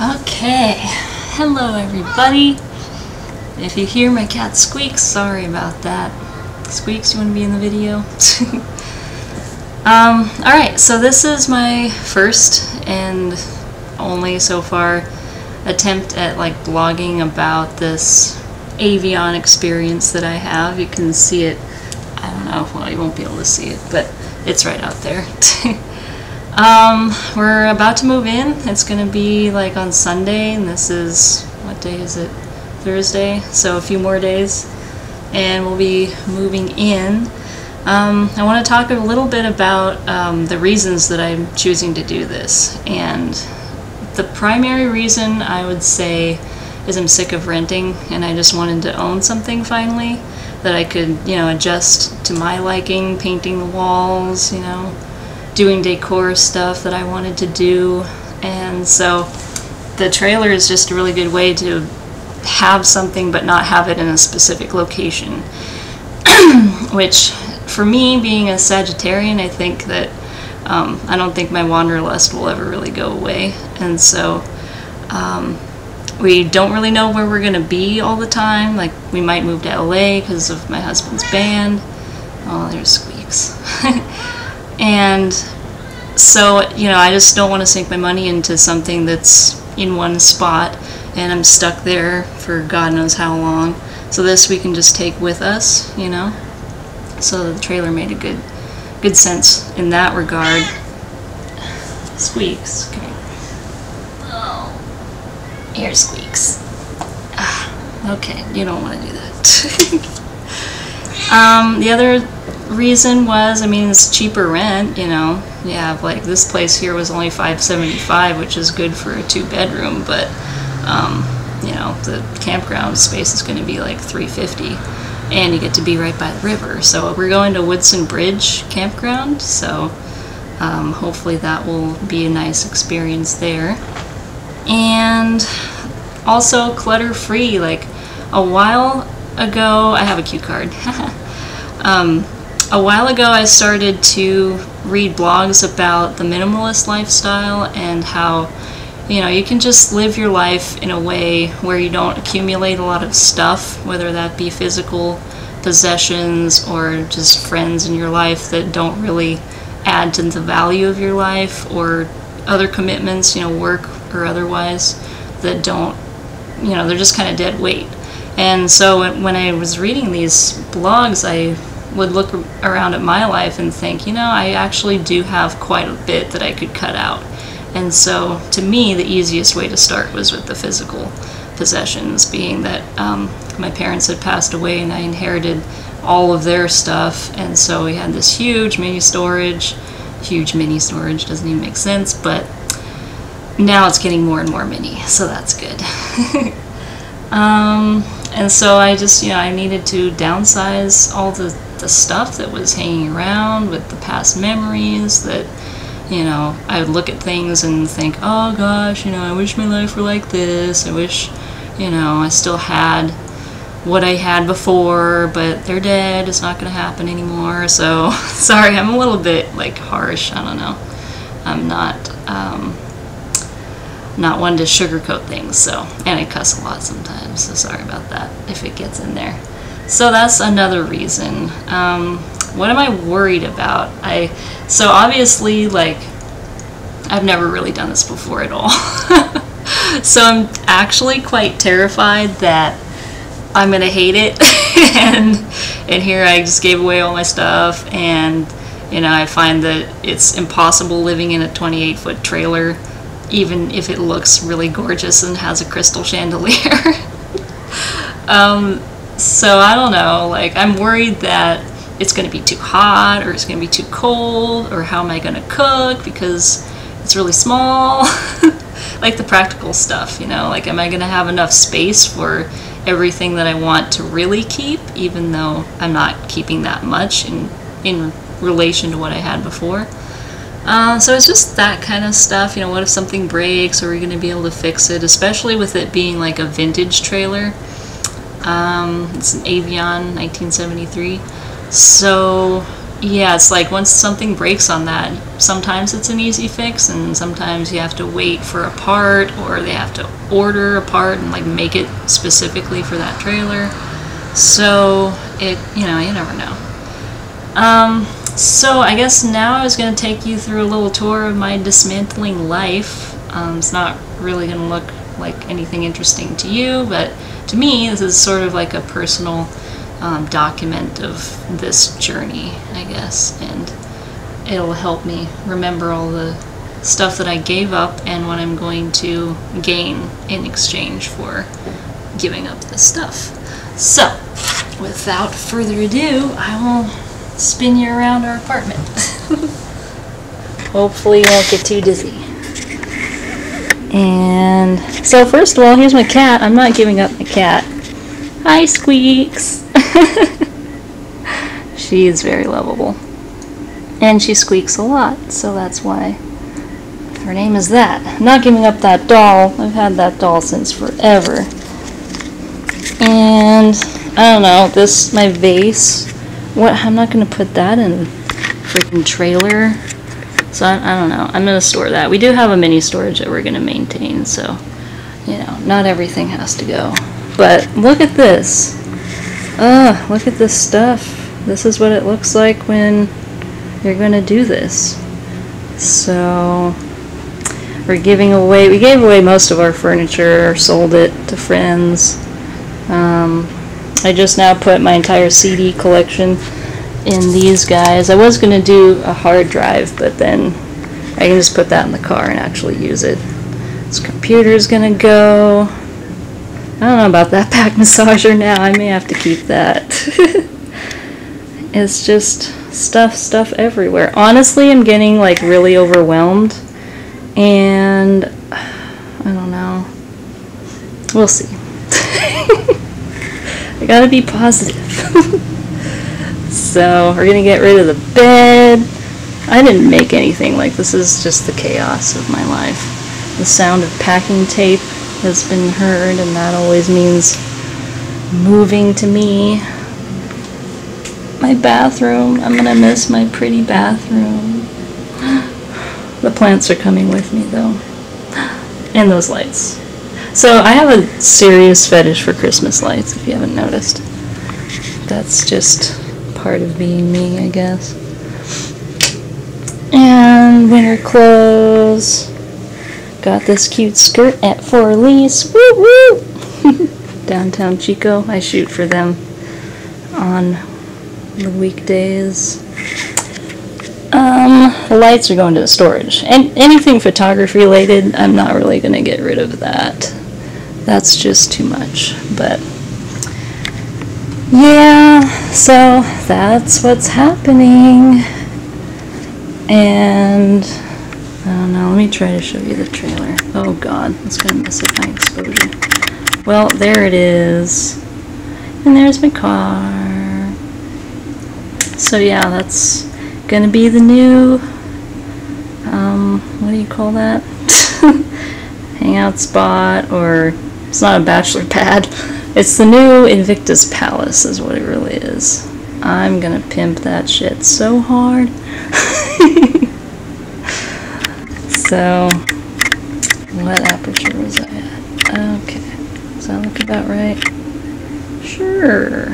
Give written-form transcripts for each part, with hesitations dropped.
Okay, hello everybody. If you hear my cat squeak, sorry about that. Squeaks, you want to be in the video? Alright, so this is my first and only so far attempt at like blogging about this Avion experience that I have. You can see it, I don't know, well you won't be able to see it, but it's right out there. We're about to move in. It's gonna be like on Sunday, and this is, what day is it? Thursday, so a few more days, and we'll be moving in. I want to talk a little bit about the reasons that I'm choosing to do this, and the primary reason I would say is I'm sick of renting, and I just wanted to own something finally that I could, you know, adjust to my liking, painting the walls, you know, doing decor stuff that I wanted to do. And so the trailer is just a really good way to have something but not have it in a specific location. Which for me, being a Sagittarian, I think that I don't think my wanderlust will ever really go away, and so we don't really know where we're gonna be all the time. Like, we might move to LA because of my husband's band. Oh, there's squeaks. And so, you know, I just don't want to sink my money into something that's in one spot and I'm stuck there for God knows how long. So this we can just take with us, you know. So the trailer made a good sense in that regard. Squeaks. Okay. Oh, here squeaks. Okay, you don't want to do that. The other reason was, I mean, it's cheaper rent, you know. Yeah, like this place here was only $575, which is good for a 2-bedroom, but you know, the campground space is going to be like $350, and you get to be right by the river. So we're going to Woodson Bridge campground, so hopefully that will be a nice experience there. And also clutter-free. Like a while ago, I have a cue card. A while ago I started to read blogs about the minimalist lifestyle and how, you know, you can just live your life in a way where you don't accumulate a lot of stuff, whether that be physical possessions or just friends in your life that don't really add to the value of your life, or other commitments, you know, work or otherwise, that don't, you know, they're just kind of dead weight. And so when I was reading these blogs, I would look around at my life and think, you know, I actually do have quite a bit that I could cut out. And so to me, the easiest way to start was with the physical possessions, being that my parents had passed away and I inherited all of their stuff, and so we had this huge mini storage, doesn't even make sense, but now it's getting more and more mini, so that's good. And so I just, you know, I needed to downsize all the stuff that was hanging around with the past memories that, you know, I would look at things and think, oh gosh, you know, I wish my life were like this. I wish, you know, I still had what I had before, but they're dead. It's not going to happen anymore. So, sorry, I'm a little bit, like, harsh. I don't know. I'm not one to sugarcoat things, so, and I cuss a lot sometimes, so sorry about that if it gets in there. So that's another reason. What am I worried about? So obviously, like, I've never really done this before at all. So I'm actually quite terrified that I'm gonna hate it. and here I just gave away all my stuff, and, you know, I find that it's impossible living in a 28-foot trailer, even if it looks really gorgeous and has a crystal chandelier. So I don't know, like, I'm worried that it's going to be too hot, or it's going to be too cold, or how am I going to cook because it's really small. Like the practical stuff, you know, like, am I going to have enough space for everything that I want to really keep, even though I'm not keeping that much in relation to what I had before. So it's just that kind of stuff, you know, what if something breaks, are we going to be able to fix it, especially with it being like a vintage trailer. It's an Avion 1973, so yeah, it's like once something breaks on that, sometimes it's an easy fix, and sometimes you have to wait for a part, or they have to order a part and like make it specifically for that trailer. So it, you know, you never know. So I guess now I was going to take you through a little tour of my dismantling life. It's not really going to look like anything interesting to you, but to me this is sort of like a personal document of this journey, I guess, and it'll help me remember all the stuff that I gave up and what I'm going to gain in exchange for giving up this stuff. So, without further ado, I will spin you around our apartment. Hopefully you won't get too dizzy. And so first of all, here's my cat. I'm not giving up my cat. Hi, Squeaks. She is very lovable. And she squeaks a lot, so that's why her name is that. I'm not giving up that doll. I've had that doll since forever. And I don't know, this, my vase, what, I'm not going to put that in a freaking trailer. So I don't know, I'm going to store that. We do have a mini storage that we're going to maintain, so, you know, not everything has to go. But look at this. Look at this stuff. This is what it looks like when you're going to do this. So we gave away most of our furniture, or sold it to friends. I just now put my entire CD collection in these guys. I was going to do a hard drive, but then I can just put that in the car and actually use it. This computer's going to go. I don't know about that back massager now. I may have to keep that. It's just stuff everywhere. Honestly, I'm getting like really overwhelmed, and I don't know. We'll see. I gotta be positive. So we're gonna get rid of the bed. I didn't make anything. Like, this is just the chaos of my life. The sound of packing tape has been heard, and that always means moving to me. My bathroom. I'm gonna miss my pretty bathroom. The plants are coming with me though. And those lights. So I have a serious fetish for Christmas lights, if you haven't noticed. That's just part of being me, I guess. And winter clothes. Got this cute skirt at For Lease. Woo woo! Downtown Chico. I shoot for them on the weekdays. The lights are going to the storage. And anything photography related, I'm not really going to get rid of that. That's just too much. But yeah, so that's what's happening. And I don't know, let me try to show you the trailer. Oh god, it's going to mess up my exposure. Well, there it is. And there's my car. So yeah, that's going to be the new, what do you call that? Hangout spot, or it's not a bachelor pad. It's the new Invictus Palace is what it really is. I'm going to pimp that shit so hard. So, what aperture was I at? Okay, does that look about right? Sure.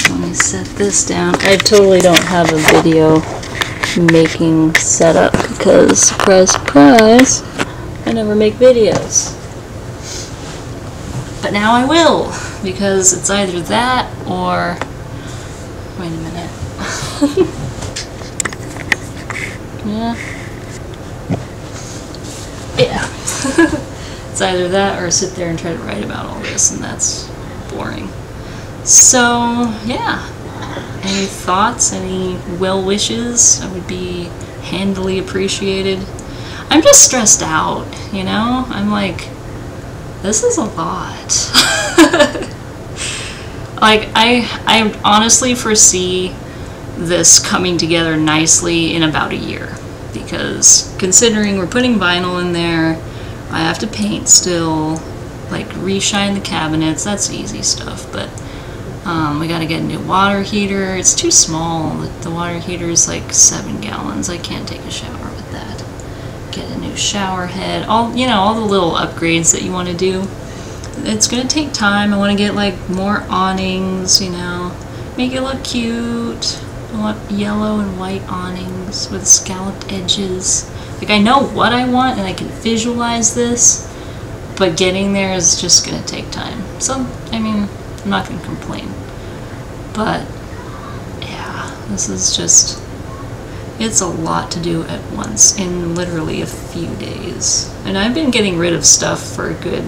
Let me set this down. I totally don't have a video making setup because, surprise, surprise, I never make videos. But now I will, because it's either that or... Wait a minute. Yeah. It's either that or sit there and try to write about all this, and that's boring. So, yeah. Any thoughts, any well wishes? I would be handily appreciated. I'm just stressed out, you know? I'm like, this is a lot. Like, I honestly foresee this coming together nicely in about a year. Because considering we're putting vinyl in there, I have to paint still, like reshine the cabinets, that's easy stuff, but We got to get a new water heater. It's too small. The water heater is like 7 gallons. I can't take a shower with that. Get a new shower head. All the little upgrades that you want to do. It's gonna take time. I want to get like more awnings. Make it look cute. I want yellow and white awnings with scalloped edges. Like, I know what I want and I can visualize this, but getting there is just gonna take time. So, I mean, I'm not gonna complain. But, yeah, this is just, it's a lot to do at once in literally a few days. And I've been getting rid of stuff for a good,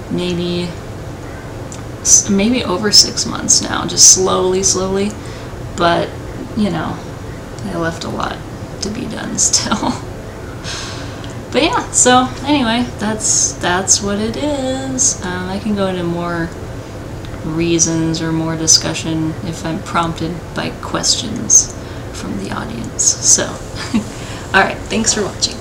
maybe over 6 months now, just slowly. But, I left a lot to be done still. But yeah, so anyway, that's what it is. I can go into more reasons or more discussion if I'm prompted by questions from the audience. So, alright, thanks for watching.